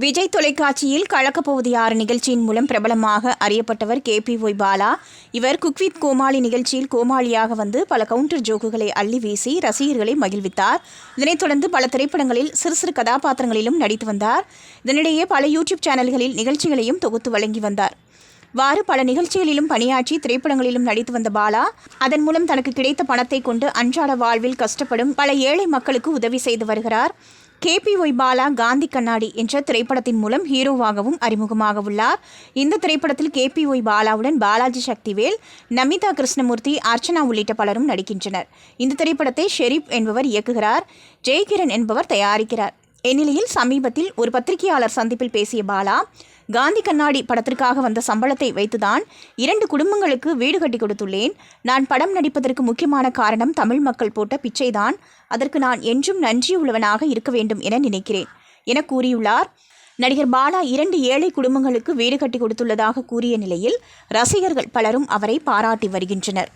விஜய் தொலைக்காட்சியில் கலக்கப்போவது யார் நிகழ்ச்சியின் மூலம் பிரபலமாக அறியப்பட்டவர் KPY பாலா. இவர் குக் வித் கோமாளி நிகழ்ச்சியில் கோமாளியாக வந்து பல கவுண்டர் ஜோக்குகளை அள்ளி வீசி ரசிகர்களை மகிழ்வித்தார். இதனைத் தொடர்ந்து பல திரைப்படங்களில் சிறு சிறு கதாபாத்திரங்களிலும் நடித்து வந்தார். இதனிடையே பல யூடியூப் சேனல்களில் நிகழ்ச்சிகளையும் தொகுத்து வழங்கி வந்தார். வாறு பல நிகழ்ச்சிகளிலும் பணியாற்றி திரைப்படங்களிலும் நடித்து வந்த பாலா அதன் மூலம் தனக்கு கிடைத்த பணத்தை கொண்டு அன்றாட வாழ்வில் கஷ்டப்படும் பல ஏழை மக்களுக்கு உதவி செய்து வருகிறார். KPY பாலா காந்தி கண்ணாடி என்ற திரைப்படத்தின் மூலம் ஹீரோவாகவும் அறிமுகமாக உள்ளார். இந்த திரைப்படத்தில் KPY பாலாவுடன் பாலாஜி சக்திவேல், நமிதா கிருஷ்ணமூர்த்தி, அர்ச்சனா உள்ளிட்ட பலரும் நடிக்கின்றனர். இந்த திரைப்படத்தை ஷெரீப் என்பவர் இயக்குகிறார். ஜெயகிரன் என்பவர் தயாரிக்கிறார். இந்நிலையில் சமீபத்தில் ஒரு பத்திரிகையாளர் சந்திப்பில் பேசிய பாலா, காந்தி கண்ணாடி படத்திற்காக வந்த சம்பளத்தை வைத்துதான் 2 குடும்பங்களுக்கு வீடு கட்டி கொடுத்துள்ளேன். நான் படம் நடிப்பதற்கு முக்கியமான காரணம் தமிழ் மக்கள் போட்ட பிச்சைதான். அதற்கு நான் என்றும் நன்றியுள்ளவனாக இருக்க வேண்டும் என நினைக்கிறேன் என கூறியுள்ளார். நடிகர் பாலா 2 ஏழை குடும்பங்களுக்கு வீடு கட்டி கொடுத்துள்ளதாக கூறிய நிலையில் ரசிகர்கள் பலரும் அவரை பாராட்டி வருகின்றனர்.